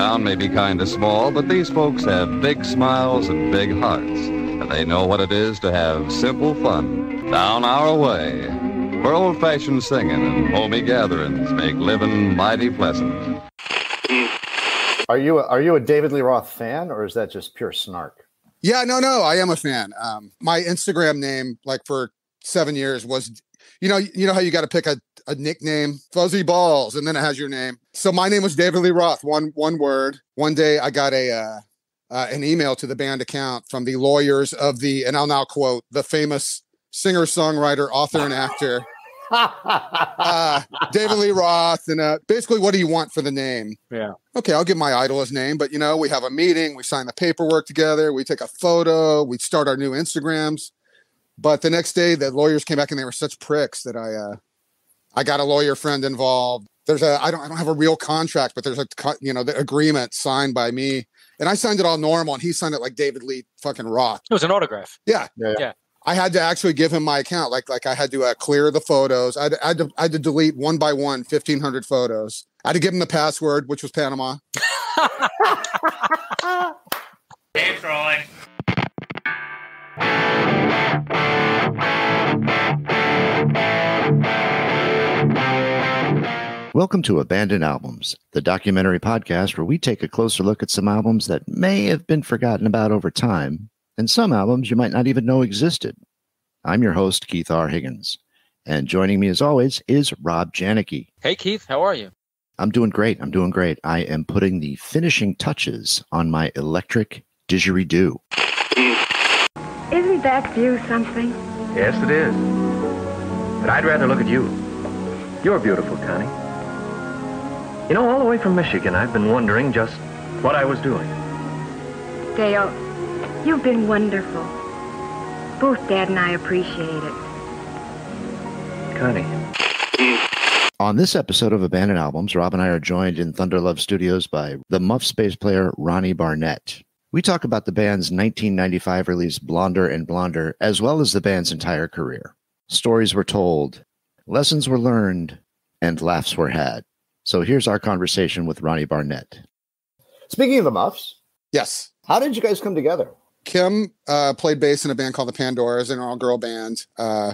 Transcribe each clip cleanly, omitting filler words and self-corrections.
town may be kind of small, but these folks have big smiles and big hearts, and they know what it is to have simple fun down our way, where old-fashioned singing and homey gatherings make living mighty pleasant. Are you a David Lee Roth fan, or is that just pure snark? Yeah, no, I am a fan. My Instagram name, like for 7 years, was, you know how you got to pick a nickname, Fuzzy Balls, and then it has your name. So my name was David Lee Roth, one word. One day I got an email to the band account from the lawyers of the, and I'll now quote, the famous singer, songwriter, author, and actor, David Lee Roth. And basically, what do you want for the name? Yeah. Okay, I'll give my idol his name, but we have a meeting, we sign the paperwork together, we take a photo, we start our new Instagrams. But the next day, the lawyers came back and they were such pricks that I got a lawyer friend involved. I don't have a real contract, but there's the agreement signed by me, and I signed it all normal, and he signed it like David Lee fucking Roth. It was an autograph. Yeah. I had to actually give him my account. Like I had to clear the photos. I had to delete one by one 1,500 photos. I had to give him the password, which was Panama. Dave's rolling. Welcome to Abandoned Albums, the documentary podcast where we take a closer look at some albums that may have been forgotten about over time, and some albums you might not even know existed. I'm your host, Keith R. Higgins, and joining me as always is Rob Janicki. Hey, Keith, how are you? I'm doing great. I am putting the finishing touches on my electric didgeridoo. Isn't that view something? Yes, it is. But I'd rather look at you. You're beautiful, Connie. All the way from Michigan, I've been wondering just what I was doing. Dale, you've been wonderful. Both Dad and I appreciate it. Connie. On this episode of Abandoned Albums, Rob and I are joined in Thunder Love Studios by the Muffs bass player Ronnie Barnett. We talk about the band's 1995 release Blonder and Blonder, as well as the band's entire career. Stories were told, lessons were learned, and laughs were had. So here's our conversation with Ronnie Barnett. Speaking of the Muffs, Yes. how did you guys come together? Kim played bass in a band called the Pandoras, an all-girl band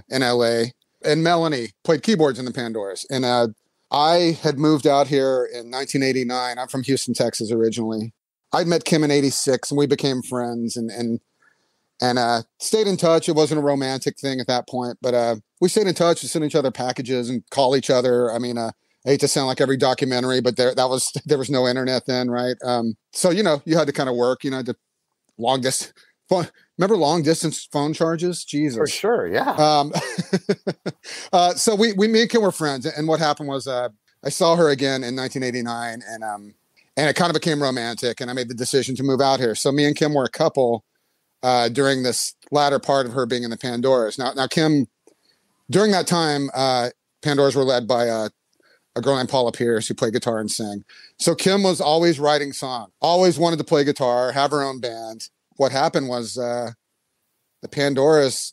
in L.A., and Melanie played keyboards in the Pandoras. And I had moved out here in 1989. I'm from Houston, Texas originally. I'd met Kim in 86, and we became friends and stayed in touch. It wasn't a romantic thing at that point, but we stayed in touch and sent each other packages and call each other. I mean, I hate to sound like every documentary, but there was no internet then, right? So, you had to kind of work, the long distance phone. Remember long distance phone charges? Jesus. For sure, yeah. So me and Kim were friends. And what happened was I saw her again in 1989 and it kind of became romantic and I made the decision to move out here. So me and Kim were a couple during this latter part of her being in the Pandoras. Now Kim, during that time, Pandoras were led by a girl named Paula Pierce who played guitar and sang. So Kim was always writing songs, always wanted to play guitar, have her own band. What happened was the Pandoras,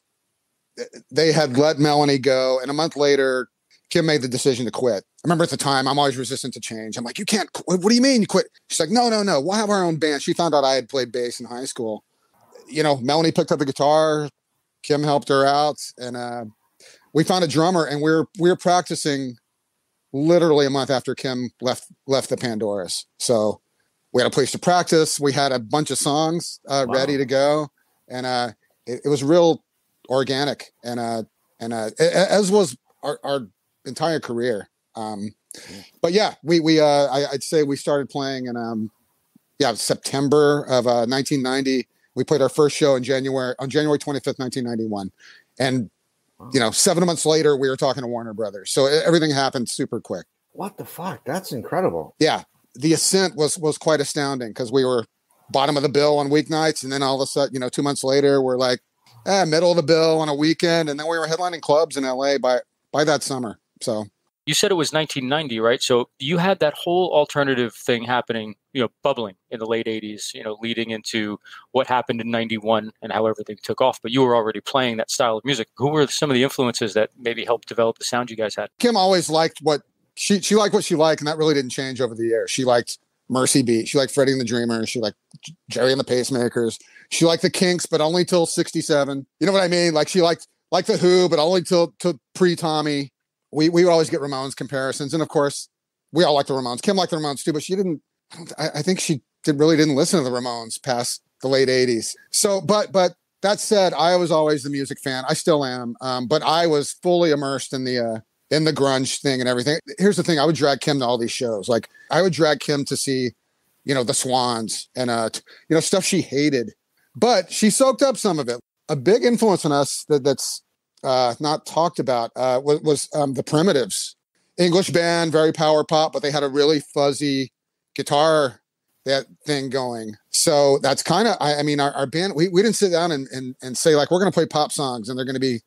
they had let Melanie go. And a month later, Kim made the decision to quit. I remember at the time, I'm always resistant to change. I'm like, you can't quit. What do you mean you quit? She's like, no. We'll have our own band. She found out I had played bass in high school. Melanie picked up the guitar. Kim helped her out. And we found a drummer and we were practicing literally a month after Kim left the Pandoras. So we had a place to practice. We had a bunch of songs ready to go, and it was real organic, and as was our entire career. But yeah, I'd say we started playing in September of 1990. We played our first show on January 25th, 1991, and 7 months later, we were talking to Warner Brothers. So everything happened super quick. What the fuck? That's incredible. Yeah. The ascent was quite astounding because we were bottom of the bill on weeknights. And then all of a sudden, 2 months later, we're like middle of the bill on a weekend. And then we were headlining clubs in LA by that summer. So You said it was 1990, right? So you had that whole alternative thing happening, bubbling in the late 80s, leading into what happened in 91 and how everything took off. But you were already playing that style of music. Who were some of the influences that maybe helped develop the sound you guys had? Kim always liked what she liked what she liked, and that really didn't change over the years. She liked Mercy Beat. She liked Freddie and the Dreamers. She liked Jerry and the Pacemakers. She liked the Kinks, but only till 67. You know what I mean? Like she liked the Who, but only till pre-Tommy. We would always get Ramones comparisons. And of course, we all liked the Ramones. Kim liked the Ramones too, but she didn't, I think she really didn't listen to the Ramones past the late 80s. So, but that said, I was always the music fan. I still am. But I was fully immersed in the grunge thing and everything. Here's the thing. I would drag Kim to all these shows. Like I would drag Kim to see, the Swans and, stuff she hated, but she soaked up some of it. A big influence on us that's not talked about was the Primitives. English band, very power pop, but they had a really fuzzy guitar thing going. So that's kind of, our band, we didn't sit down and say like, we're going to play pop songs and they're going to be,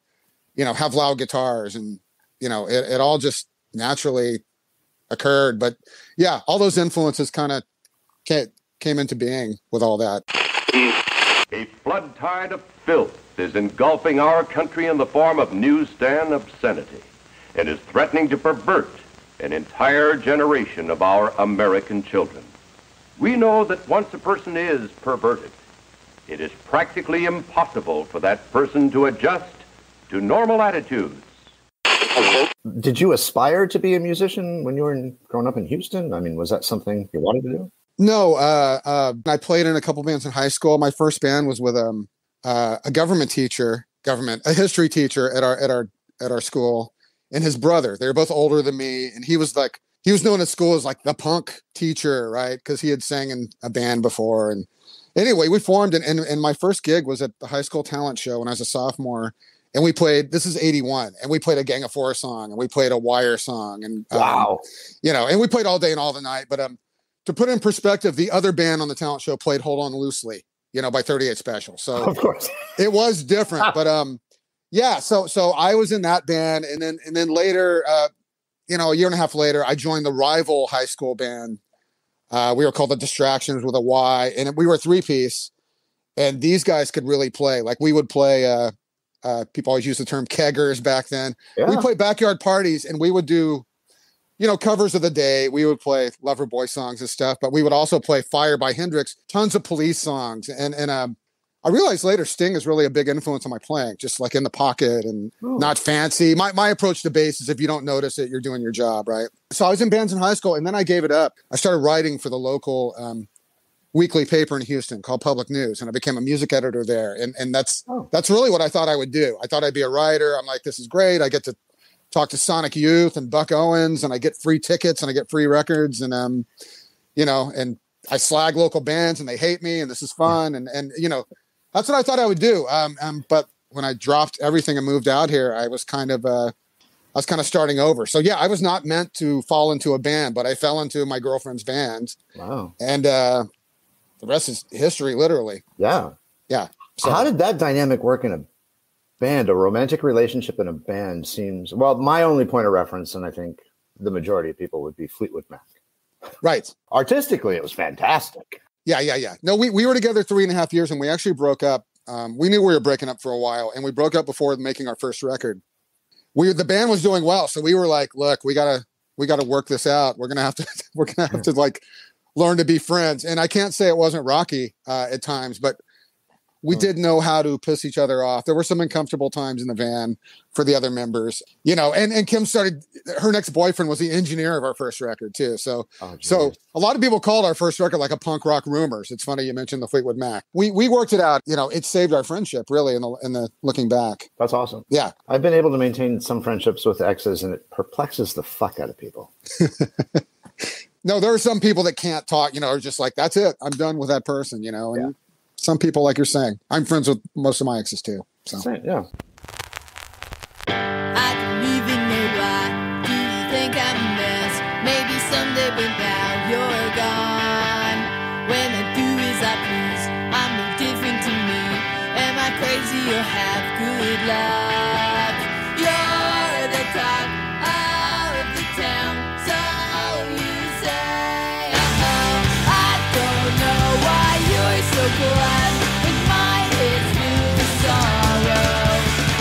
have loud guitars and, it all just naturally occurred. But yeah, all those influences kind of came into being with all that. A flood tide of filth is engulfing our country in the form of newsstand obscenity and is threatening to pervert an entire generation of our American children. We know that once a person is perverted, it is practically impossible for that person to adjust to normal attitudes. Did you aspire to be a musician when you were growing up in Houston? I mean, was that something you wanted to do? No, I played in a couple bands in high school. My first band was with a a history teacher at our school, and his brother. They were both older than me, and he was known at school as like the punk teacher, right? Because he had sang in a band before. And anyway, we formed, and my first gig was at the high school talent show when I was a sophomore. And we played, this is 81, and we played a Gang of Four song, and we played a Wire song. And, wow. And we played all day and all the night. But to put it in perspective, the other band on the talent show played Hold On Loosely, by 38 Special. So of course it was different. But yeah, so I was in that band. And then later, a year and a half later, I joined the rival high school band. We were called the Distractions with a Y, and we were a 3-piece. And these guys could really play. Like we would play, people always use the term keggers back then. Yeah. We played backyard parties, and we would do, covers of the day. We would play Loverboy songs and stuff, but we would also play Fire by Hendrix, tons of Police songs. And I realized later Sting is really a big influence on my playing, just like In the Pocket and Not Fancy. My approach to bass is if you don't notice it, you're doing your job, right? So I was in bands in high school, and then I gave it up. I started writing for the local weekly paper in Houston called Public News, and I became a music editor there. And that's really what I thought I would do. I thought I'd be a writer. I'm like, this is great. I get to talk to Sonic Youth and Buck Owens, and I get free tickets and I get free records, and and I slag local bands and they hate me, and this is fun. And that's what I thought I would do. But when I dropped everything and moved out here, I was kind of starting over. So yeah, I was not meant to fall into a band, but I fell into my girlfriend's band. Wow. And the rest is history, literally. Yeah. Yeah. So how did that dynamic work in a band? A romantic relationship in a band seems, well, my only point of reference, and I think the majority of people, would be Fleetwood Mac. Right. Artistically, it was fantastic. Yeah. No, we were together 3.5 years, and we actually broke up. We knew we were breaking up for a while, and we broke up before making our first record. The band was doing well, so we were like, look, we gotta work this out. We're gonna have to like learn to be friends. And I can't say it wasn't rocky at times, but we did know how to piss each other off. There were some uncomfortable times in the van for the other members, and Kim her next boyfriend was the engineer of our first record too. So a lot of people called our first record like a punk rock Rumors. It's funny you mentioned the Fleetwood Mac. We worked it out. It saved our friendship really in the looking back. That's awesome. Yeah. I've been able to maintain some friendships with exes, and it perplexes the fuck out of people. No, there are some people that can't talk, are just like, that's it. I'm done with that person, and some people, like you're saying, I'm friends with most of my exes too. So yeah. I don't even know why. Do you think I'm a mess? Maybe someday, but now you're gone. When I do as I please, I'm no different to me. Am I crazy or have good luck? You're the talk of the town, so you say. I don't know why you're so glad when my head's filled with sorrow.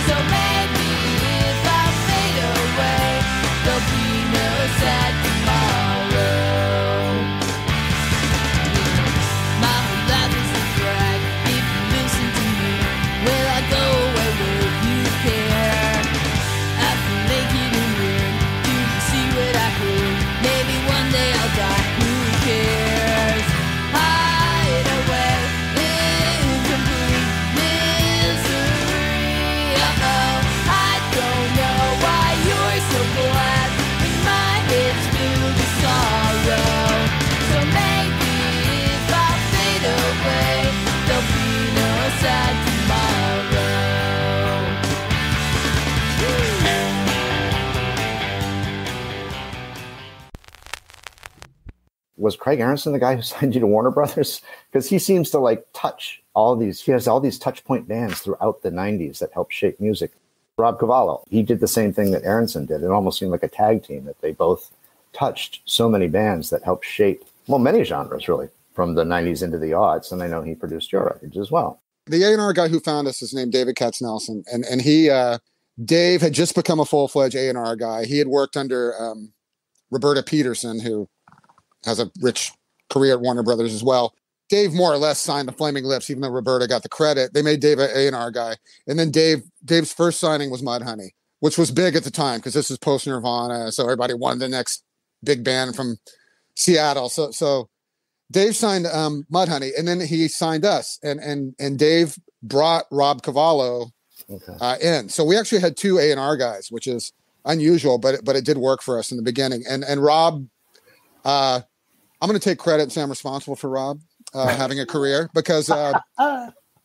So maybe if I fade away, there'll be no sad tomorrow. was Craig Aronson the guy who signed you to Warner Brothers? Because he seems to like touch all these. He has all these touch point bands throughout the 90s that help shape music. Rob Cavallo, he did the same thing that Aronson did. It almost seemed like a tag team that they both touched so many bands that helped shape, well, many genres really, from the 90s into the aughts. And I know he produced your records as well. The A&R guy who found us is named David Katz-Nelson. And he, Dave had just become a full-fledged A&R guy. He had worked under Roberta Peterson, who has a rich career at Warner Brothers as well. Dave more or less signed the Flaming Lips, even though Roberta got the credit. They made Dave an A&R guy. And then Dave's first signing was Mudhoney, which was big at the time because this is post-Nirvana. So everybody wanted the next big band from Seattle. So Dave signed Mudhoney, and then he signed us. And Dave brought Rob Cavallo in. So we actually had two A&R guys, which is unusual, but it did work for us in the beginning. And Rob, I'm going to take credit and say I'm responsible for Rob having a career because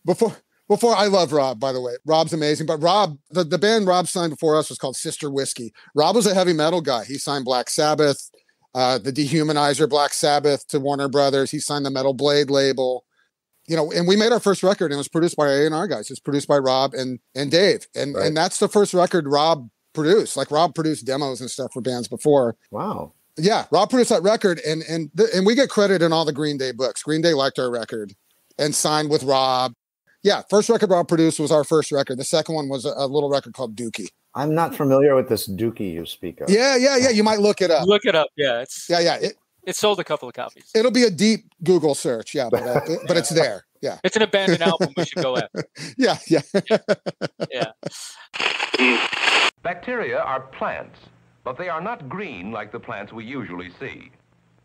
before I love Rob, by the way. Rob's amazing. But Rob, the band Rob signed before us was called Sister Whiskey. Rob was a heavy metal guy. He signed Black Sabbath, the Dehumanizer Black Sabbath to Warner Brothers. He signed the Metal Blade label. And we made our first record, and it was produced by A&R guys. It's produced by Rob and Dave. And that's the first record Rob produced. Like Rob produced demos and stuff for bands before. Wow. Yeah, Rob produced that record, and we get credit in all the Green Day books. Green Day liked our record and signed with Rob. Yeah, first record Rob produced was our first record. The second one was a little record called Dookie. I'm not familiar with this Dookie you speak of. Yeah. You might look it up. Look it up. Yeah, it sold a couple of copies. It'll be a deep Google search. Yeah, but it's there. Yeah, it's an abandoned album. We should go after. Yeah. Bacteria are plants, but they are not green like the plants we usually see.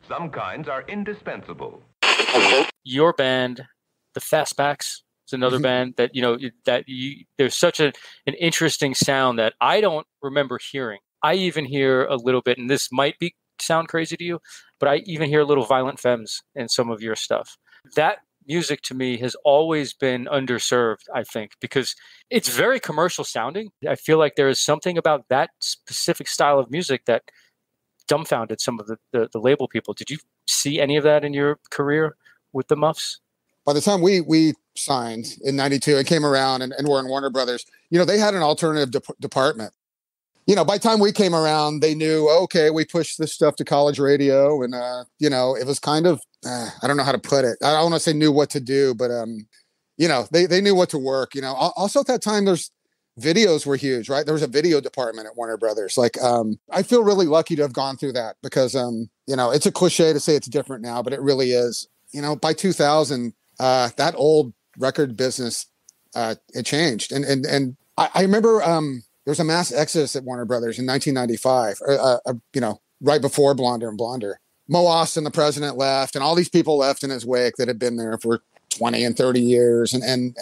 Some kinds are indispensable. Your band, the Fastbacks, is another band that there's such an interesting sound that I don't remember hearing. I even hear a little bit, and this might sound crazy to you, but I even hear little Violent Femmes in some of your stuff. That music to me has always been underserved, I think, because it's very commercial sounding. I feel like there is something about that specific style of music that dumbfounded some of the label people. Did you see any of that in your career with the Muffs? By the time we signed in 92 and came around and were in Warner Brothers, they had an alternative department. By the time we came around, they knew, okay, we pushed this stuff to college radio. And, it was kind of, I don't know how to put it. I don't want to say knew what to do, but, they knew what to work. Also at that time, videos were huge, right? There was a video department at Warner Brothers. Like, I feel really lucky to have gone through that because, it's a cliche to say it's different now, but it really is. By 2000, that old record business, it changed. And I remember, there was a mass exodus at Warner Brothers in 1995, right before Blonder and Blonder. Mo Austin, the president, left, and all these people left in his wake that had been there for 20 and 30 years. And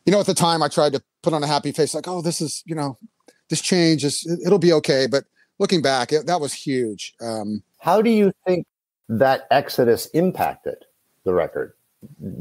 at the time I tried to put on a happy face, like, oh, this is, this change it'll be okay. But looking back, that was huge. How do you think that exodus impacted the record?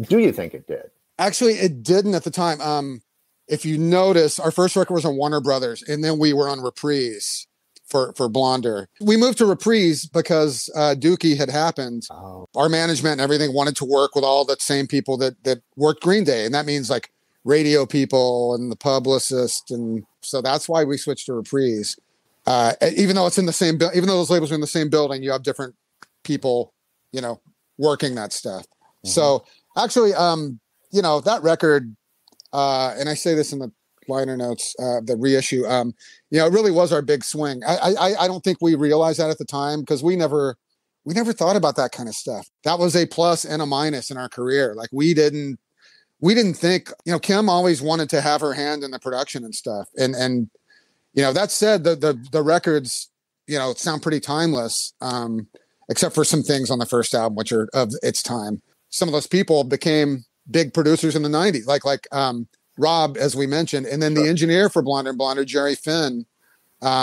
Do you think it did? Actually, it didn't at the time. If you notice, our first record was on Warner Brothers, and then we were on Reprise for Blonder. We moved to Reprise because Dookie had happened. Oh. Our management and everything wanted to work with all the same people that worked Green Day, and that means like radio people and the publicist, and so that's why we switched to Reprise. Even though it's in the same, even though those labels are in the same building, you have different people, working that stuff. Mm-hmm. So actually, that record. And I say this in the liner notes, the reissue, it really was our big swing. I don't think we realized that at the time because we never thought about that kind of stuff. That was a plus and a minus in our career. Like we didn't think, Kim always wanted to have her hand in the production and stuff. And that said, the records, sound pretty timeless, except for some things on the first album, which are of its time. Some of those people became big producers in the 90s, like Rob, as we mentioned, and then the engineer for Blonder and Blonder, Jerry Finn,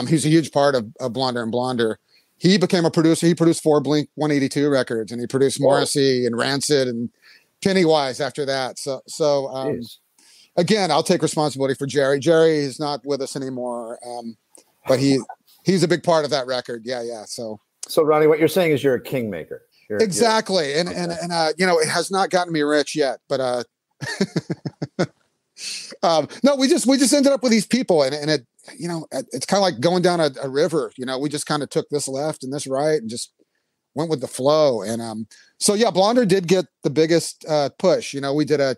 he's a huge part of Blonder and Blonder. He became a producer. He produced 4 Blink 182 records, and he produced Morrissey and Rancid and Pennywise after that. So again, I'll take responsibility for Jerry. Jerry is not with us anymore, but he's a big part of that record. Yeah. So Ronnie, what you're saying is you're a kingmaker. Exactly. And you know, it has not gotten me rich yet, but no, we just ended up with these people, and it, you know, it's kind of like going down a river. You know, we just kind of took this left and this right and just went with the flow. And so yeah, Blonder did get the biggest push. You know, we did a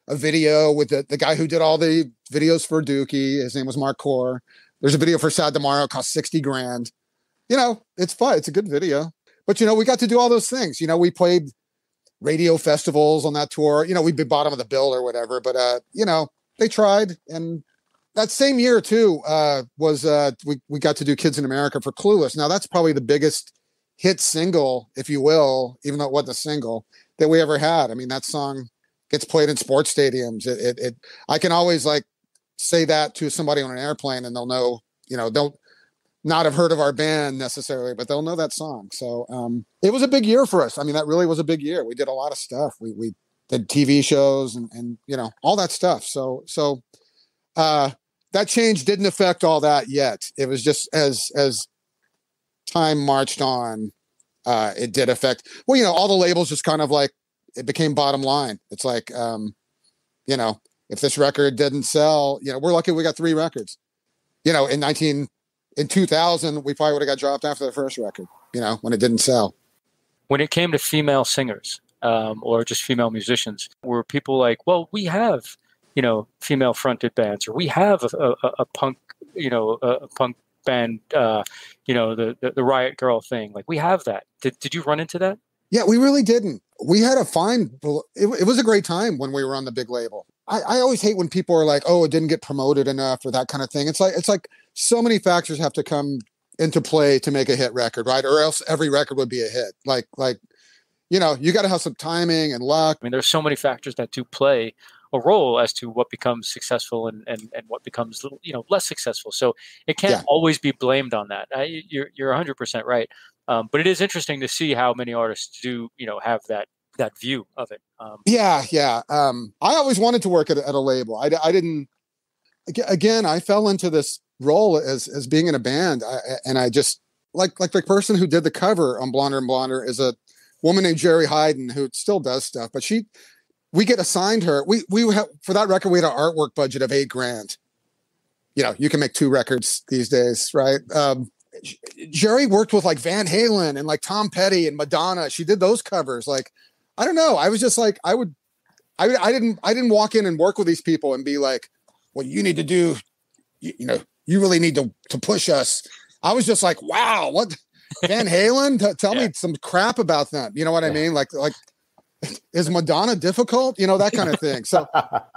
video with the guy who did all the videos for Dookie. His name was Mark Core. There's a video for Sad Tomorrow, cost $60,000. You know, it's fun. It's a good video. But, you know, we got to do all those things. You know, we played radio festivals on that tour. You know, we'd be bottom of the bill or whatever. But, you know, they tried. And that same year, too, we got to do Kids in America for Clueless. Now, that's probably the biggest hit single, if you will, even though it wasn't a single, that we ever had. I mean, that song gets played in sports stadiums. I can always, like, say that to somebody on an airplane and they'll know, you know, don't not have heard of our band necessarily, but they'll know that song. So it was a big year for us. I mean, that really was a big year. We did a lot of stuff. We did TV shows and you know, all that stuff. So that change didn't affect all that yet. It was just as time marched on, it did affect, well, you know, all the labels just kind of like, it became bottom line. It's like, you know, if this record didn't sell, you know, we're lucky we got 3 records. You know, in 2000, we probably would have got dropped after the first record, you know, when it didn't sell. When it came to female singers or just female musicians, were people like, well, we have, you know, female fronted bands, or we have a punk, you know, a punk band, you know, the Riot Girl thing. Like, we have that. Did you run into that? Yeah, we really didn't. We had a fine, it was a great time when we were on the big label. I always hate when people are like, oh, it didn't get promoted enough or that kind of thing. It's like so many factors have to come into play to make a hit record, right? Or else every record would be a hit. Like, you know, you got to have some timing and luck. I mean, there's so many factors that do play a role as to what becomes successful and what becomes, you know, less successful. So it can't always be blamed on that. You're 100% right. But it is interesting to see how many artists do, you know, have that view of it. Yeah. I always wanted to work at a label. I didn't, again, I fell into this role as being in a band. And I just like the person who did the cover on Blonder and Blonder is a woman named Jerry Hayden who still does stuff, but we get assigned her. We have, for that record, we had an artwork budget of $8,000. You know, you can make 2 records these days, right? Jerry worked with like Van Halen and like Tom Petty and Madonna. She did those covers. Like, I don't know. I was just like, I didn't walk in and work with these people and be like, well, you need to do, you know, you really need to push us. I was just like, wow, what Van Halen? Tell me some crap about them. You know what I mean? Like, is Madonna difficult? You know, that kind of thing. So,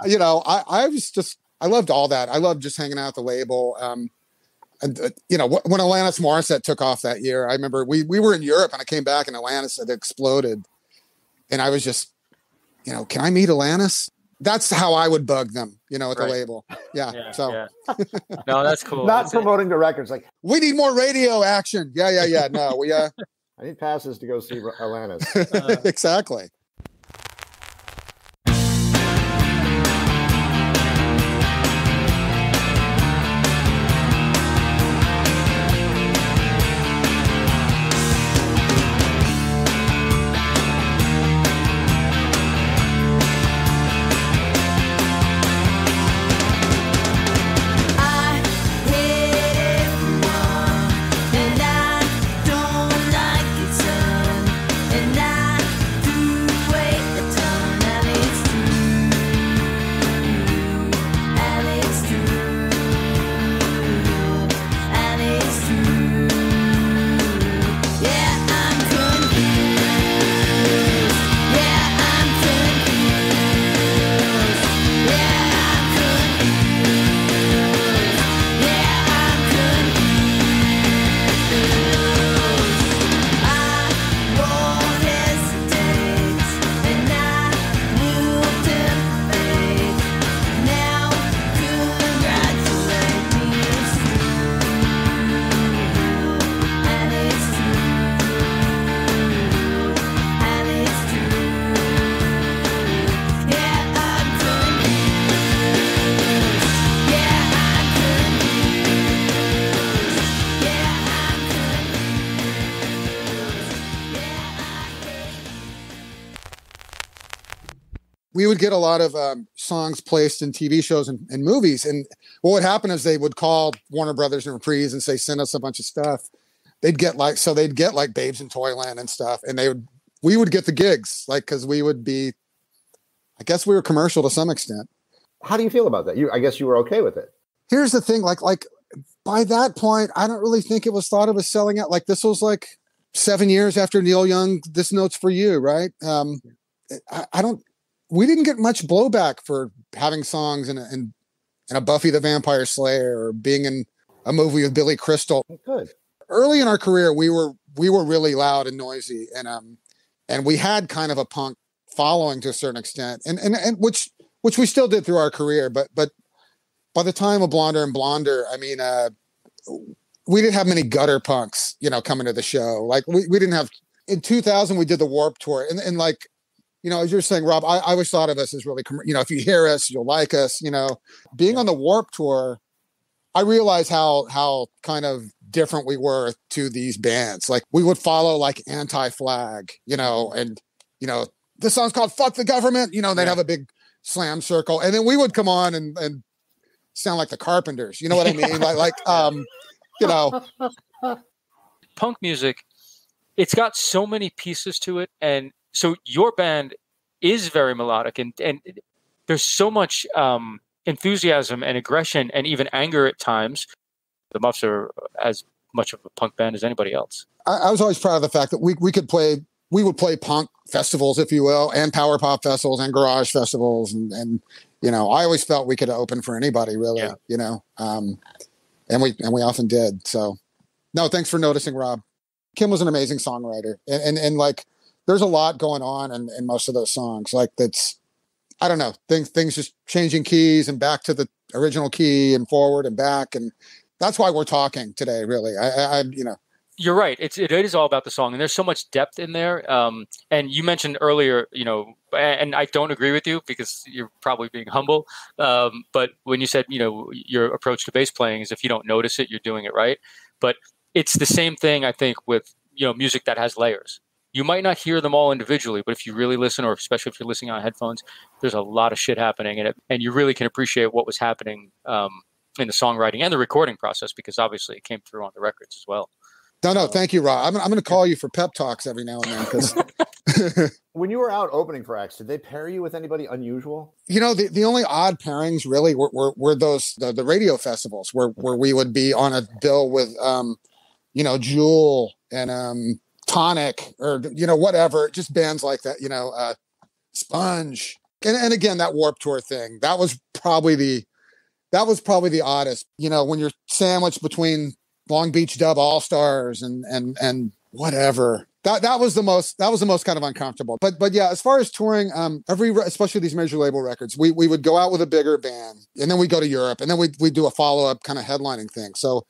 you know, I loved all that. I loved just hanging out at the label. And you know, when Alanis Morissette took off that year, I remember we were in Europe and I came back and Alanis had exploded. And I was just, you know, can I meet Alanis? That's how I would bug them, you know, at the label. Yeah. So no, that's cool. Not promoting the records. Like, we need more radio action. Yeah. No, we I need passes to go see Alanis. Exactly. And I don't like it, son. And I do we would get a lot of songs placed in TV shows and movies. And what would happen is they would call Warner Brothers and Reprise and say, send us a bunch of stuff. They'd get like Babes in Toyland and stuff. And we would get the gigs, like, cause we would be, I guess we were commercial to some extent. How do you feel about that? I guess you were okay with it. Here's the thing. Like by that point, I don't really think it was thought of as selling out. Like this was like 7 years after Neil Young, This Note's for You. Right. We didn't get much blowback for having songs in a Buffy the Vampire Slayer or being in a movie with Billy Crystal. Good. Early in our career, we were really loud and noisy, and we had kind of a punk following to a certain extent, and which we still did through our career. But by the time of Blonder and Blonder, I mean, we didn't have many gutter punks, coming to the show. Like we didn't have. In 2000, we did the Warped Tour, and like. As you're saying, Rob, I always thought of us as really, if you hear us, you'll like us, being on the Warped Tour, I realized how kind of different we were to these bands. Like we would follow like Anti-Flag, and, this song's called Fuck the Government, they'd have a big slam circle. And then we would come on and sound like the Carpenters. You know what I mean? Punk music, it's got so many pieces to it. And so your band is very melodic, and there's so much enthusiasm and aggression and even anger at times. The Muffs are as much of a punk band as anybody else. I was always proud of the fact that we would play punk festivals, if you will, and power pop festivals and garage festivals. And I always felt we could open for anybody really, and we often did. So no, thanks for noticing, Rob. Kim was an amazing songwriter, and like, there's a lot going on in most of those songs. Like that's, I don't know, things just changing keys and back to the original key and forward and back. And that's why we're talking today, really. You're right. It is all about the song, and there's so much depth in there. And you mentioned earlier, and I don't agree with you because you're probably being humble. But when you said, your approach to bass playing is if you don't notice it, you're doing it right. But it's the same thing, I think, with, music that has layers. You might not hear them all individually, but if you really listen, or especially if you're listening on headphones, there's a lot of shit happening in it. And you really can appreciate what was happening in the songwriting and the recording process, because obviously it came through on the records as well. No, thank you, Rob. I'm going to call you for pep talks every now and then. Because when you were out opening for acts, did they pair you with anybody unusual? The only odd pairings really were those the radio festivals where we would be on a bill with Jewel and Tonic or whatever, just bands like that, Sponge, and again that Warped Tour thing, that was probably the oddest, when you're sandwiched between Long Beach Dub All Stars and whatever, that was the most kind of uncomfortable. But yeah, as far as touring, especially these major label records, we would go out with a bigger band, and then we'd go to Europe, and then we'd do a follow-up kind of headlining thing. So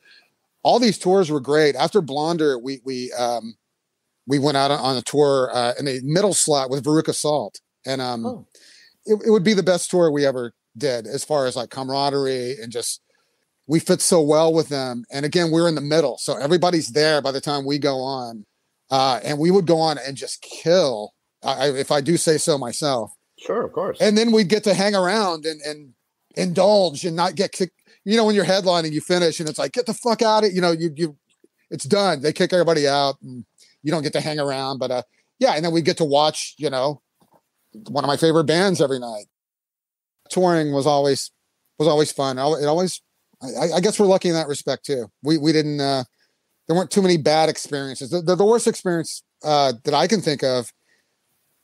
all these tours were great. After Blonder, we went out on a tour in a middle slot with Veruca Salt, and it would be the best tour we ever did as far as like camaraderie, and just we fit so well with them. And again, we're in the middle, so everybody's there by the time we go on, and we would go on and just kill, if I do say so myself. Sure, of course. And then we'd get to hang around and indulge and not get kicked. When you're headlining, you finish and it's like, get the fuck out of it. It's done. They kick everybody out and you don't get to hang around. But and then we get to watch, one of my favorite bands every night. Touring was always fun. I guess we're lucky in that respect too. We didn't, there weren't too many bad experiences. The worst experience that I can think of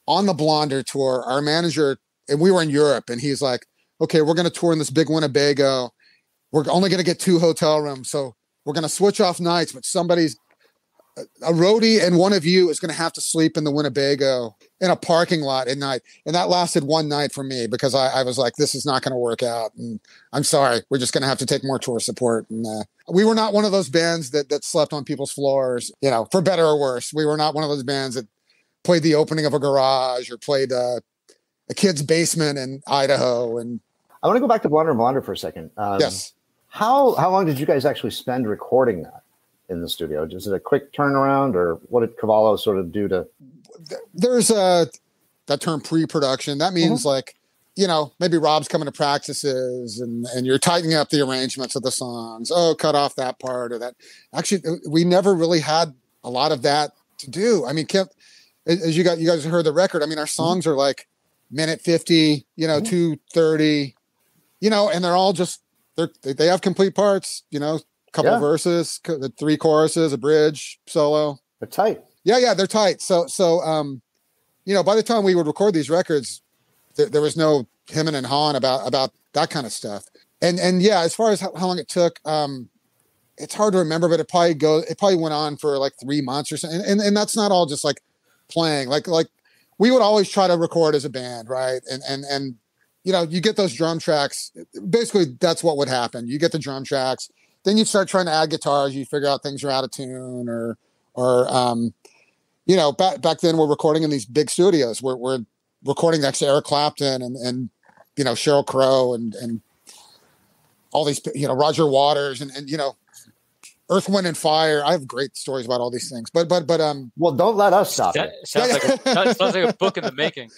on the Blonder tour, our manager, and we were in Europe, and he's like, okay, we're going to tour in this big Winnebago. We're only going to get 2 hotel rooms. So we're going to switch off nights, but a roadie and one of you is going to have to sleep in the Winnebago in a parking lot at night. And that lasted one night for me because I was like, this is not going to work out. And I'm sorry, we're just going to have to take more tour support. And we were not one of those bands that slept on people's floors, for better or worse. We were not one of those bands that played the opening of a garage or played a kid's basement in Idaho. And I want to go back to Blonder and Blonder for a second. Yes. How long did you guys actually spend recording that in the studio? Was it a quick turnaround, or what did Cavallo sort of do to? There's that term pre-production. That means like, you know, maybe Rob's coming to practices and you're tightening up the arrangements of the songs. Oh, cut off that part or that. Actually, we never really had a lot of that to do. I mean, Kim, as you guys heard the record, I mean, our songs are like minute 50, you know, 2:30, you know, and they're all just, they have complete parts, you know, couple verses, the 3 choruses, a bridge, solo. They're tight. Yeah, they're tight. So, you know, by the time we would record these records, there was no hemming and hawing about that kind of stuff. And yeah, as far as how long it took, it's hard to remember, but it probably went on for like 3 months or something. And that's not all just like playing. Like we would always try to record as a band, right? And you know, you get those drum tracks. Basically, that's what would happen. You get the drum tracks, then you start trying to add guitars. You figure out things are out of tune, or you know, back then we're recording in these big studios. We're recording next to Eric Clapton and you know, Sheryl Crow and all these, you know, Roger Waters and you know, Earth, Wind and Fire. I have great stories about all these things, but well, don't let us stop it. Sounds like a book in the making.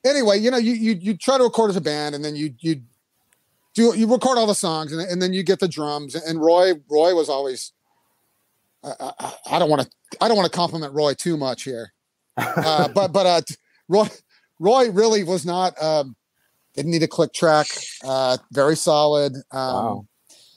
Anyway, you know, you try to record as a band, and then you record all the songs, and then you get the drums. And Roy was always. I don't want to compliment Roy too much here, but Roy really was not. Didn't need a click track. Very solid. Wow.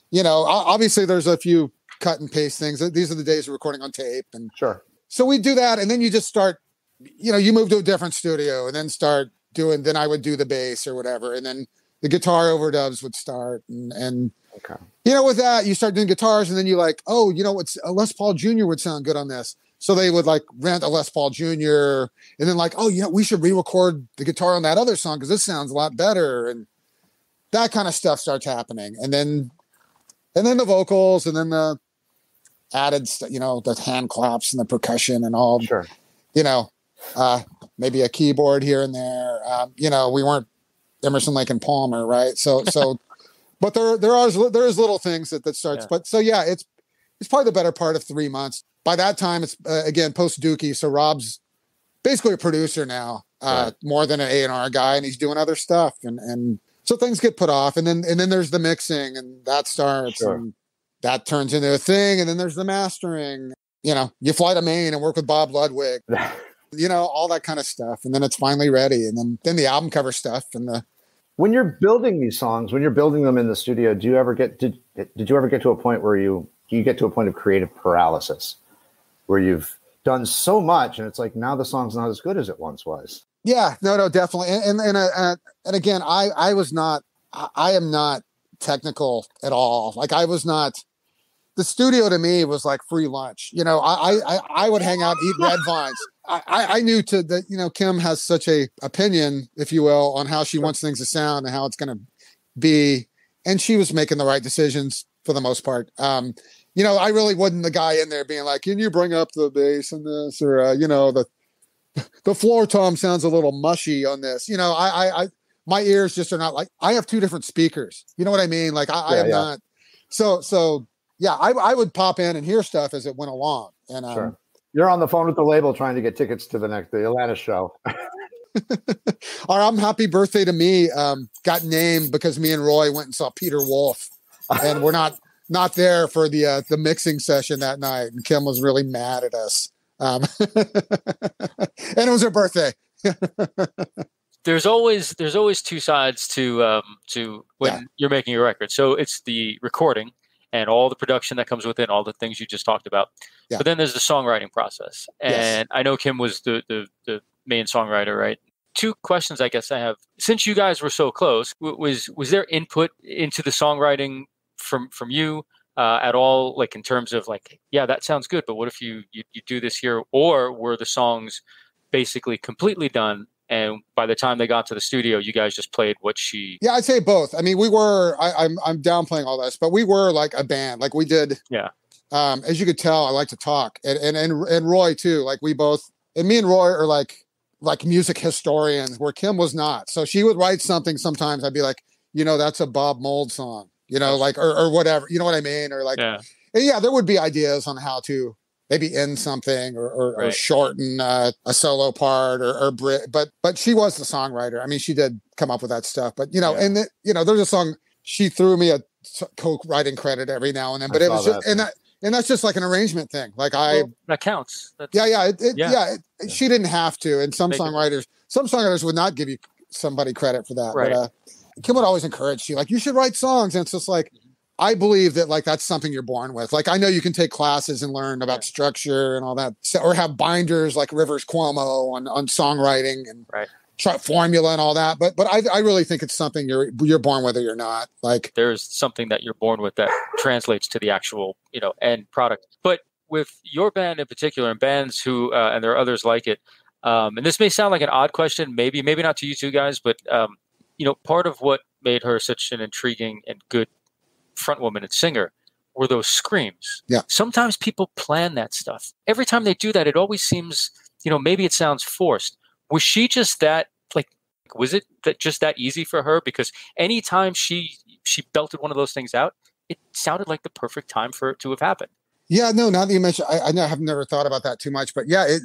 You know, obviously there's a few cut and paste things. These are the days of recording on tape, and sure. So we do that, and then you just start. You know, you move to a different studio, and then start doing. Then I would do the bass or whatever, and then the guitar overdubs would start, and okay. You know, with that, you start doing guitars, and then you're like, oh, you know, what's a Les Paul Jr. would sound good on this. So they would like rent a Les Paul Jr. and then like, oh, you know, we should re-record the guitar on that other song because this sounds a lot better, and that kind of stuff starts happening, and then the vocals, and then the added, you know, the hand claps and the percussion and all. Sure. You know, maybe a keyboard here and there. You know, we weren't Emerson, Lake and Palmer, right? So. But there's little things that starts. Yeah. But so yeah, it's probably the better part of 3 months. By that time, it's again post Dookie, so Rob's basically a producer now, more than an A&R guy, and he's doing other stuff, and so things get put off, and then there's the mixing, and that starts, and that turns into a thing, and then there's the mastering. You know, you fly to Maine and work with Bob Ludwig, you know, all that kind of stuff, and then it's finally ready, and then the album cover stuff and the. When you're building these songs, when you're building them in the studio, did you ever get to a point where you get to a point of creative paralysis, where you've done so much and it's like now the song's not as good as it once was? Yeah, no, definitely. And again, I am not technical at all. Like I was not. The studio to me was like free lunch. You know, I would hang out, eat red vines. I knew that, you know, Kim has such a opinion, if you will, on how she wants things to sound and how it's going to be. And she was making the right decisions for the most part. You know, I really wasn't the guy in there being like, can you bring up the bass in this? Or, you know, the floor tom sounds a little mushy on this. You know, I my ears just are not like, I have 2 different speakers. You know what I mean? Like I am not. So yeah, I would pop in and hear stuff as it went along. And sure. You're on the phone with the label trying to get tickets to the Atlanta show. Our album Happy Birthday to Me got named because me and Roy went and saw Peter Wolf, and we're not there for the mixing session that night. And Kim was really mad at us. And it was her birthday. There's always 2 sides to when you're making a record. So it's the recording and all the production that comes with it, all the things you just talked about. Yeah. But then there's the songwriting process. And I know Kim was the main songwriter, right? 2 questions I guess I have. Since you guys were so close, was there input into the songwriting from you at all? Like in terms of like, yeah, that sounds good, but what if you do this here? Or were the songs basically completely done, and by the time they got to the studio, you guys just played what she... Yeah, I'd say both. I mean, we were, I'm downplaying all this, but we were like a band. Like we did... Yeah. As you could tell, I like to talk, and Roy too. Like we both, and me and Roy are like music historians, where Kim was not. So she would write something. Sometimes I'd be like, you know, that's a Bob Mould song, you know, like or whatever. You know what I mean? Or like, and yeah, there would be ideas on how to maybe end something or Right. shorten a solo part or but she was the songwriter. I mean, she did come up with that stuff, but and there's a song she threw me a co-writing credit every now and then, but it was just, and that's just like an arrangement thing. Like that counts. She didn't have to. And some songwriters would not give you somebody credit for that. Right. But Kim would always encourage you, like, you should write songs. And it's just like, I believe that like that's something you're born with. Like, I know you can take classes and learn about structure and all that, or have binders like Rivers Cuomo on songwriting and try formula and all that. But I really think it's something you're born with or you're not. Like, there's something that you're born with that translates to the actual end product. But with your band in particular, and bands who and there are others like it, and this may sound like an odd question, maybe not to you two guys, but part of what made her such an intriguing and good frontwoman and singer were those screams. Yeah. Sometimes people plan that stuff. Every time they do that, it always seems, maybe it sounds forced. Was she just that, was it just that easy for her? Because anytime she belted one of those things out, it sounded like the perfect time for it to have happened. Yeah, no, now that you mentioned, I have never thought about that too much, but yeah,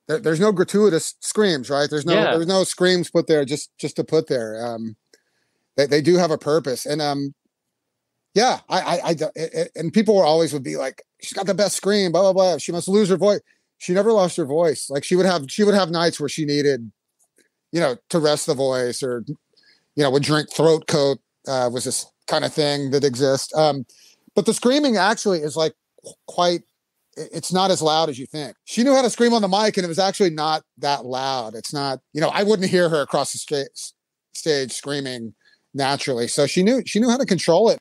there's no gratuitous screams, right? There's no screams put there just to put there. They do have a purpose. And, and people would be like, she's got the best scream, blah, blah, blah. She must lose her voice. She never lost her voice. Like, she would have nights where she needed, to rest the voice, or, would drink throat coat, was this kind of thing that exists. But the screaming actually is like it's not as loud as you think. She knew how to scream on the mic, and it was actually not that loud. It's not, I wouldn't hear her across the stage screaming naturally. So she knew how to control it.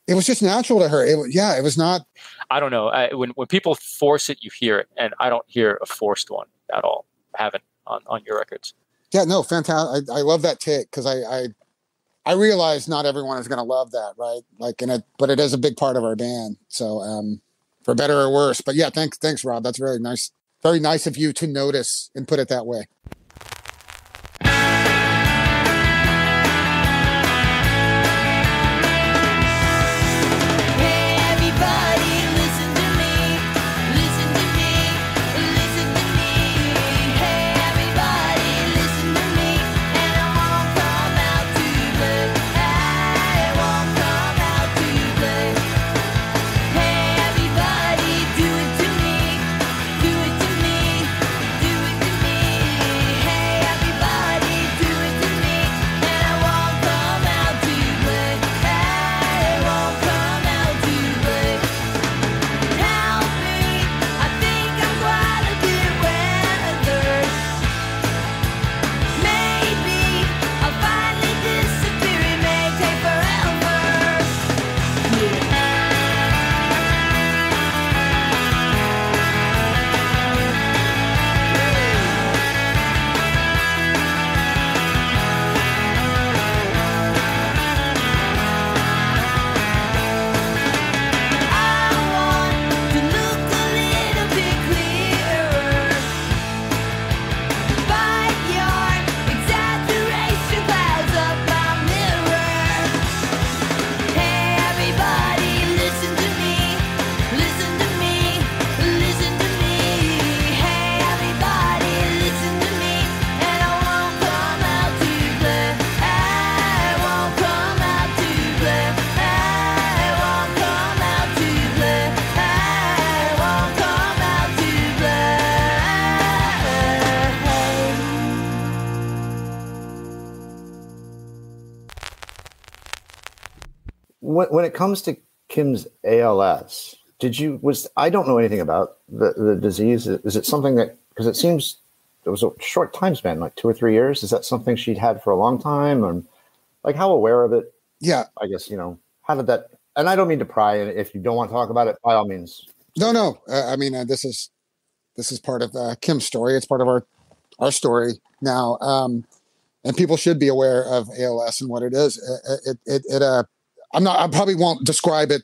It was just natural to her. It was not. I don't know. When people force it, you hear it, and I don't hear a forced one at all. I haven't on your records. Yeah, no, fantastic. I love that take, because I realize not everyone is going to love that, right? Like, but it is a big part of our band. So, for better or worse. But yeah, thanks, Rob. That's very nice. Very nice of you to notice and put it that way. When it comes to Kim's ALS, I don't know anything about the disease. Is it something that, because it seems it was a short time span, like 2 or 3 years. Is that something she'd had for a long time? And like, how aware of it? Yeah. I guess, how did that, and I don't mean to pry, and if you don't want to talk about it, by all means. No. I mean, this is part of Kim's story. It's part of our story now. And people should be aware of ALS and what it is. I probably won't describe it,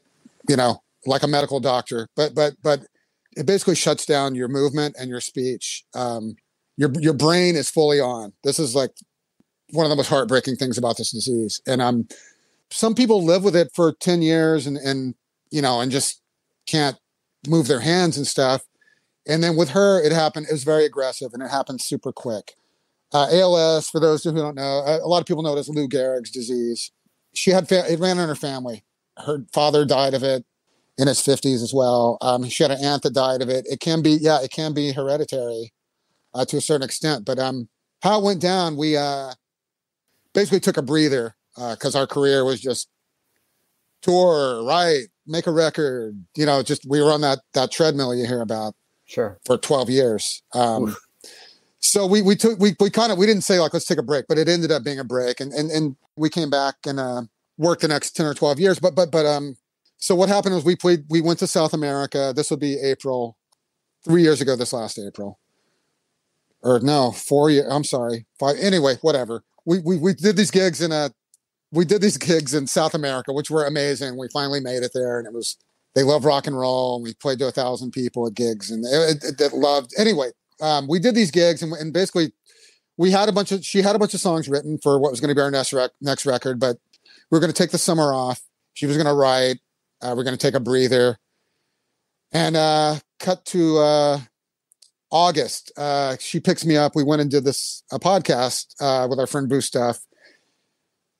like a medical doctor, but it basically shuts down your movement and your speech. Your brain is fully on. This is like one of the most heartbreaking things about this disease. And some people live with it for 10 years and just can't move their hands and stuff. And then with her, it happened. It was very aggressive, and it happened super quick. ALS, for those who don't know, a lot of people know it as Lou Gehrig's disease. She had it ran in her family. Her father died of it in his 50s as well. She had an aunt that died of it. It can be hereditary to a certain extent. But how it went down, we basically took a breather because our career was just tour, write, make a record. Just we were on that treadmill you hear about. Sure. For 12 years. So we didn't say like, let's take a break, but it ended up being a break. And we came back and worked the next 10 or 12 years. But so what happened was we went to South America. This would be April, 3 years ago, this last April. Or no, 4 years. I'm sorry. 5. Anyway, whatever. We did these gigs in South America, which were amazing. We finally made it there, and they love rock and roll. And we played to 1,000 people at gigs, and it loved. Anyway, we did these gigs, and basically, she had a bunch of songs written for what was going to be our next record. But we were going to take the summer off. She was going to write. We're going to take a breather, and cut to August. She picks me up. We went and did a podcast with our friend Boo Stuff,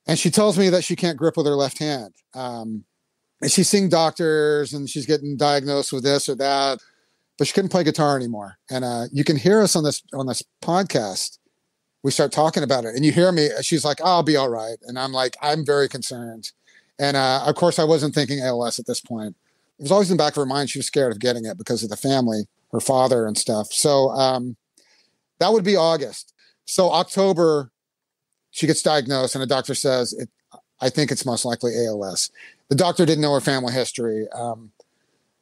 and she tells me that she can't grip with her left hand. And she's seeing doctors and she's getting diagnosed with this or that, but she couldn't play guitar anymore. And you can hear us on this podcast. We start talking about it, and you hear me. She's like, "I'll be all right," and I'm like, "I'm very concerned." And of course, I wasn't thinking ALS at this point. It was always in the back of her mind. She was scared of getting it because of the family, her father and stuff. So that would be August. So October, she gets diagnosed, and a doctor says, I think it's most likely ALS. The doctor didn't know her family history.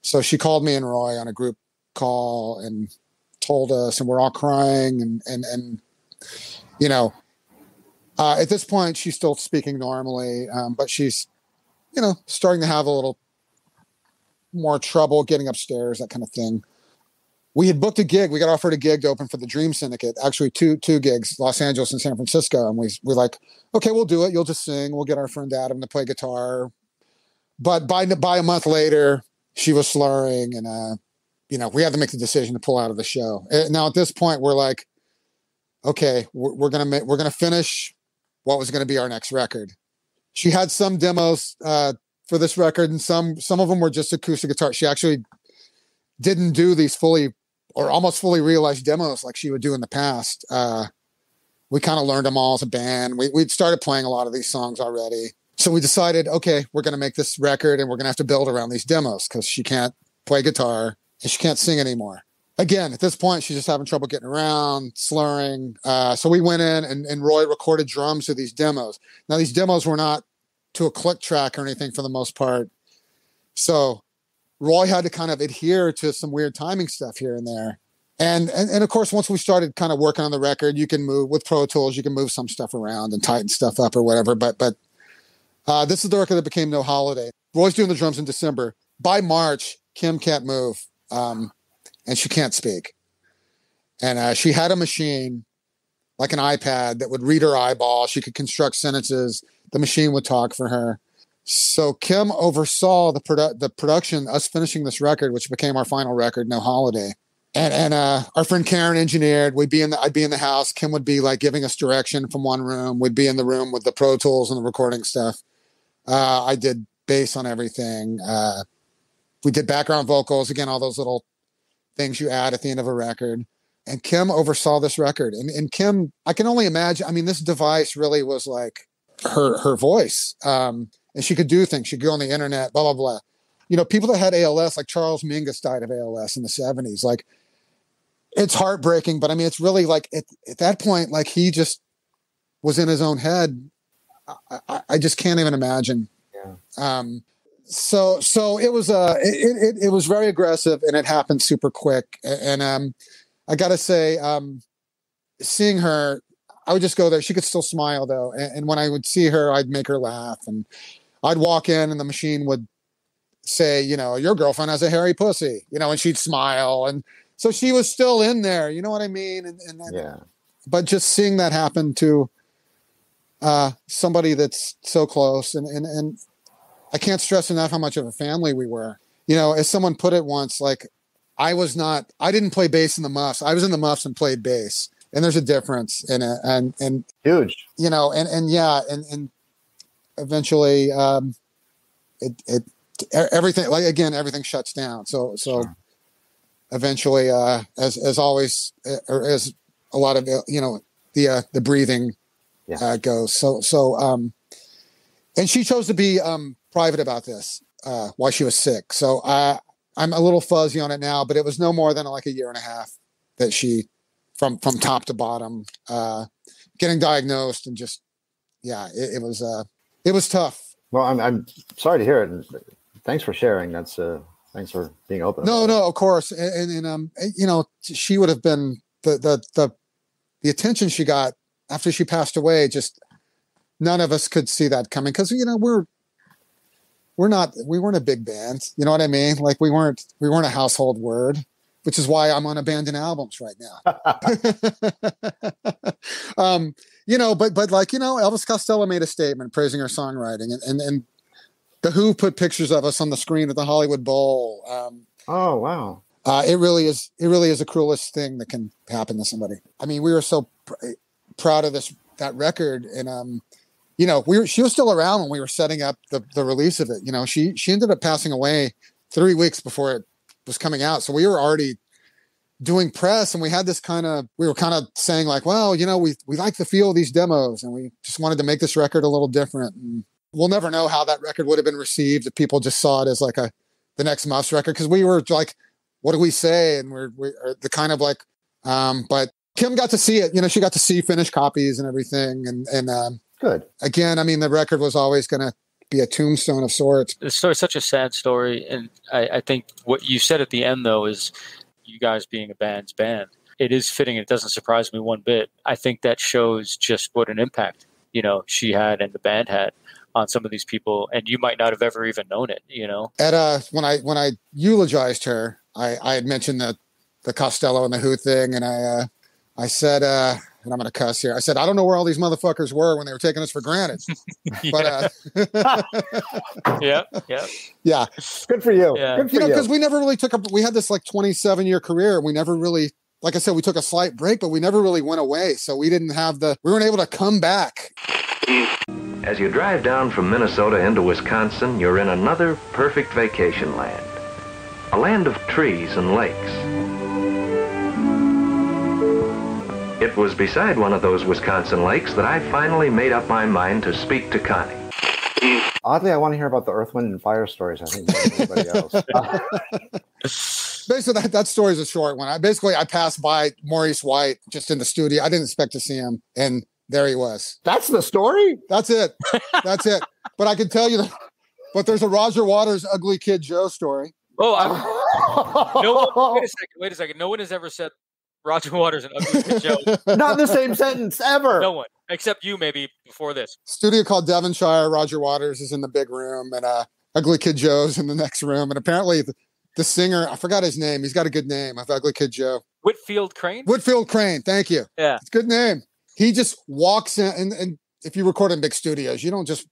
So she called me and Roy on a group call and told us, and we're all crying. And at this point, she's still speaking normally, but she's, starting to have a little more trouble getting upstairs, that kind of thing. We had booked a gig. We got offered a gig to open for the Dream Syndicate. Actually, two gigs, Los Angeles and San Francisco. And we're like, okay, we'll do it. You'll just sing. We'll get our friend Adam to play guitar. But by a month later, she was slurring, and we had to make the decision to pull out of the show. Now at this point, we're like, okay, we're gonna finish what was going to be our next record. She had some demos for this record, and some of them were just acoustic guitar. She actually didn't do these fully or almost fully realized demos like she would do in the past. We kind of learned them all as a band. We'd started playing a lot of these songs already. So we decided, okay, we're going to make this record, and we're going to have to build around these demos because she can't play guitar and she can't sing anymore. Again, at this point, she's just having trouble getting around, slurring. So we went in and Roy recorded drums to these demos. Now, these demos were not to a click track or anything for the most part. So Roy had to kind of adhere to some weird timing stuff here and there. And of course, once we started kind of working on the record, you can move with Pro Tools, you can move some stuff around and tighten stuff up or whatever. But this is the record that became No Holiday. Roy's doing the drums in December. By March, Kim can't move. And she can't speak. And she had a machine, like an iPad, that would read her eyeball. She could construct sentences. The machine would talk for her. So Kim oversaw the production, us finishing this record, which became our final record, No Holiday. And our friend Karen engineered. I'd be in the house. Kim would be like giving us direction from one room. We'd be in the room with the Pro Tools and the recording stuff. I did bass on everything. We did background vocals. Again, all those little things you add at the end of a record. And Kim oversaw this record. And Kim, I can only imagine, I mean, this device really was like her voice. And she could do things. She could go on the internet, blah, blah, blah. You know, people that had ALS, like Charles Mingus died of ALS in the 70s. Like, it's heartbreaking, but I mean, it's really like at that point, like he just was in his own head. I just can't even imagine. Yeah. So it was it was very aggressive, and it happened super quick. And I gotta say, seeing her, I would just go there. She could still smile though, and when I would see her, I'd make her laugh, and I'd walk in, and the machine would say, you know, your girlfriend has a hairy pussy, you know, and she'd smile, and so she was still in there. You know what I mean? And yeah. But just seeing that happen to somebody that's so close, and I can't stress enough how much of a family we were. you know, as someone put it once, like I didn't play bass in the Muffs. I was in the Muffs and played bass, and there's a difference in it, and huge, you know, and eventually, everything, like, again, everything shuts down. So Sure. Eventually, as always, or as a lot of, you know, the breathing goes. So, and she chose to be private about this while she was sick. So I'm a little fuzzy on it now, but it was no more than like a year and a half that she, from top to bottom, getting diagnosed, and just, it was tough. Well, I'm sorry to hear it, and thanks for sharing. That's thanks for being open. No, of course, and you know, she would have been the attention she got after she passed away. Just none of us could see that coming, because, you know, we weren't a big band. You know what I mean? Like we weren't a household word, which is why I'm on abandoned albums right now. You know, but like, you know, Elvis Costello made a statement praising our songwriting, and the Who put pictures of us on the screen at the Hollywood Bowl. Oh, wow. It really is the cruelest thing that can happen to somebody. I mean, we were so proud of that record, and you know, she was still around when we were setting up the release of it. You know, she ended up passing away 3 weeks before it was coming out. So we were already doing press, and we were kind of saying like, well, you know, we like the feel of these demos, and we just wanted to make this record a little different. And we'll never know how that record would have been received if people just saw it as like the next Muffs record. Cause we were like, what do we say? And we're the kind of like, but Kim got to see it, you know, she got to see finished copies and everything. And good. Again, I mean, the record was always going to be a tombstone of sorts. It's such a sad story. And I think what you said at the end, though, is you guys being a band's band. It is fitting. It doesn't surprise me one bit. I think that shows just what an impact, you know, she had and the band had on some of these people, and you might not have ever even known it, you know. At when I eulogized her, I had mentioned the Costello and the Who thing, and I said, and I'm going to cuss here. I said, I don't know where all these motherfuckers were when they were taking us for granted. But yeah. Good for you. Yeah. Good for you know, you. because we never really we had this like 27-year career, and we never really, like I said, we took a slight break, but we never really went away. So we weren't able to come back. As you drive down from Minnesota into Wisconsin, you're in another perfect vacation land. A land of trees and lakes. It was beside one of those Wisconsin lakes that I finally made up my mind to speak to Connie. Oddly, I want to hear about the Earth, Wind, and Fire stories. I think more than anybody else. Basically, that story is a short one. I passed by Maurice White just in the studio. I didn't expect to see him, and there he was. That's the story? That's it. That's it. But I can tell you that. But there's a Roger Waters Ugly Kid Joe story. Oh, wait a second. No one has ever said Roger Waters and Ugly Kid Joe. Not in the same sentence, ever. No one. Except you, maybe, before this. Studio called Devonshire. Roger Waters is in the big room, and Ugly Kid Joe's in the next room. And apparently the singer, I forgot his name. He's got a good name of Ugly Kid Joe. Whitfield Crane? Whitfield Crane. Thank you. Yeah. It's a good name. He just walks in, and if you record in big studios, you don't just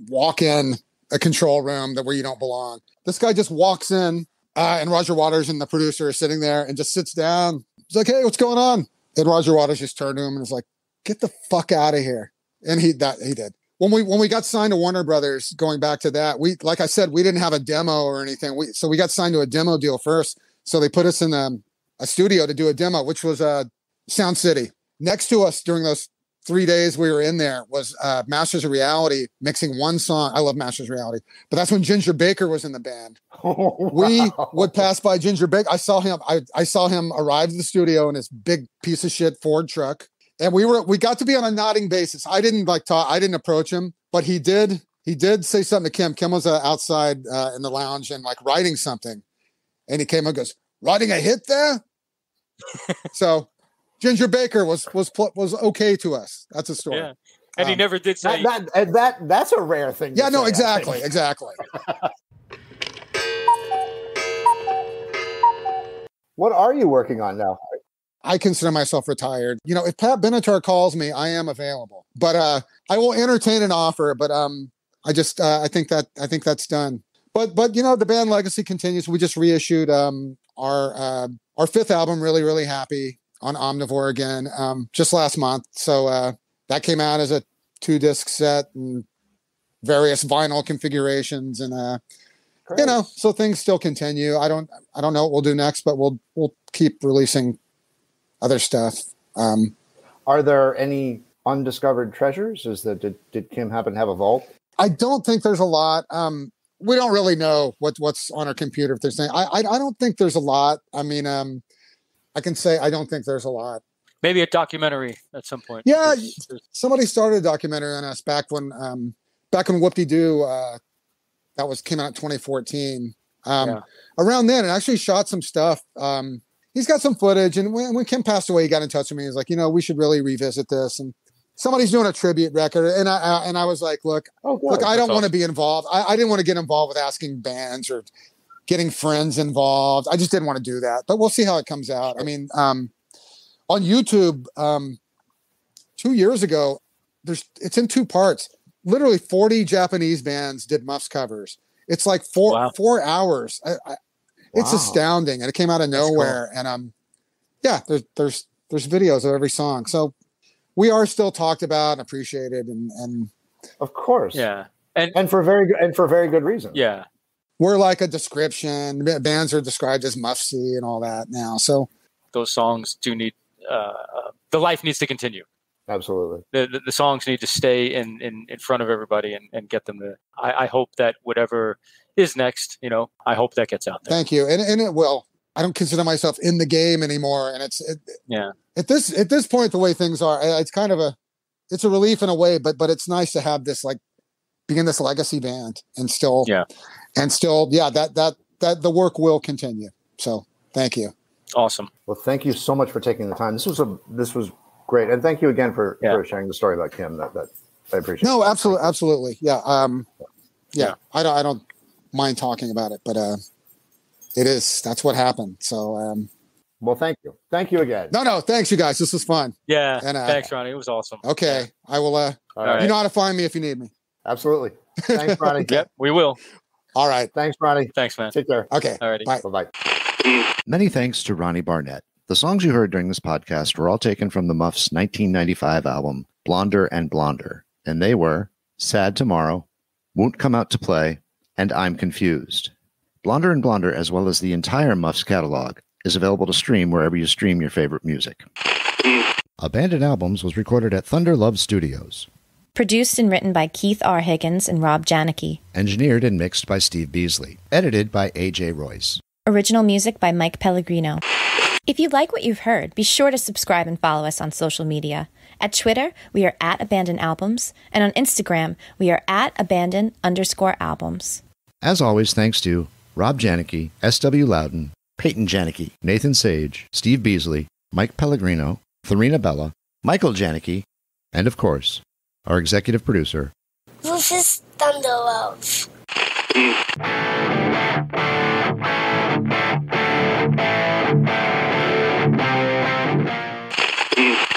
walk in a control room where you don't belong. This guy just walks in, and Roger Waters and the producer are sitting there and just sits down. He's like, hey, what's going on? And Roger Waters just turned to him and was like, get the fuck out of here. And he did. When we got signed to Warner Brothers, going back to that, like I said, we didn't have a demo or anything. So we got signed to a demo deal first. So they put us in a studio to do a demo, which was Sound City. Next to us during those 3 days we were in there was Masters of Reality mixing one song. I love Masters of Reality, but that's when Ginger Baker was in the band. Oh, wow. We would pass by Ginger Baker. I saw him arrive at the studio in his big piece of shit Ford truck, and we got to be on a nodding basis. I didn't talk. I didn't approach him, but he did say something to Kim. Kim was outside in the lounge and like writing something, and he came and goes, "Writing a hit there?" So. Ginger Baker was okay to us. That's a story. Yeah. And he never did say that's a rare thing. Yeah, no, exactly. What are you working on now? I consider myself retired. You know, if Pat Benatar calls me, I am available. But I will entertain an offer. But I think that's done. But you know, the band legacy continues. We just reissued our fifth album, Really, Really Happy, on Omnivore again, just last month. So that came out as a 2-disc set and various vinyl configurations, and you know, so things still continue. I don't know what we'll do next, but we'll keep releasing other stuff. Are there any undiscovered treasures? Did Kim happen to have a vault? I don't think there's a lot. We don't really know what's on our computer. If there's anything, I don't think there's a lot. I mean, I can say I don't think there's a lot. Maybe a documentary at some point. Yeah, somebody started a documentary on us back when Whoop-De-Doo came out in 2014. Around then, and actually shot some stuff. He's got some footage, and when Kim passed away, he got in touch with me. He's like, you know, we should really revisit this. And somebody's doing a tribute record, and I was like, look, I don't want to be involved. I didn't want to get involved with asking bands or getting friends involved. I just didn't want to do that. But we'll see how it comes out. I mean, on YouTube, 2 years ago, it's in 2 parts. Literally 40 Japanese bands did Muffs covers. It's like 4 hours. It's astounding, and it came out of nowhere. Cool. And yeah, there's videos of every song. So we are still talked about and appreciated, and of course, yeah, and for very good reason. Yeah, we're like a description. Bands are described as Muffsy and all that now. So those songs do need the life needs to continue. Absolutely, the songs need to stay in front of everybody and get them to. I hope that whatever is next, you know, I hope that gets out there. Thank you, and it will. I don't consider myself in the game anymore, and at this point, the way things are, it's kind of it's a relief in a way, but it's nice to have this, like, being this legacy band and still that the work will continue. So thank you. Awesome. Well, thank you so much for taking the time. This was great, and thank you again for sharing the story about Kim. That I appreciate. No, absolutely. Yeah. I don't mind talking about it, but that's what happened. So well, thank you again. No, thanks, you guys. This was fun. Yeah, and thanks, Ronnie. It was awesome. Okay, I will. You know how to find me if you need me. Absolutely. Thanks, Ronnie. Yep, we will. All right. Thanks, Ronnie. Thanks, man. Take care. Okay. All righty. Bye. Many thanks to Ronnie Barnett. The songs you heard during this podcast were all taken from the Muffs' 1995 album, Blonder and Blonder, and they were Sad Tomorrow, Won't Come Out to Play, and I'm Confused. Blonder and Blonder, as well as the entire Muffs catalog, is available to stream wherever you stream your favorite music. Abandoned Albums was recorded at Thunder Love Studios. Produced and written by Keith R. Higgins and Rob Janicki. Engineered and mixed by Steve Beasley. Edited by A.J. Royce. Original music by Mike Pellegrino. If you like what you've heard, be sure to subscribe and follow us on social media. At Twitter, we are at Abandoned Albums, and on Instagram, we are at Abandoned_albums. As always, thanks to Rob Janicki, S.W. Loudon, Peyton Janicki, Nathan Sage, Steve Beasley, Mike Pellegrino, Tharina Bella, Michael Janicki, and of course, our executive producer, Rufus Thunderlove.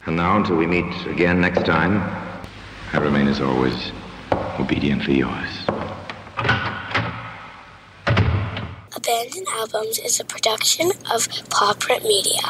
And now, until we meet again next time, I remain as always obediently yours. Abandoned Albums is a production of Paw Print Media.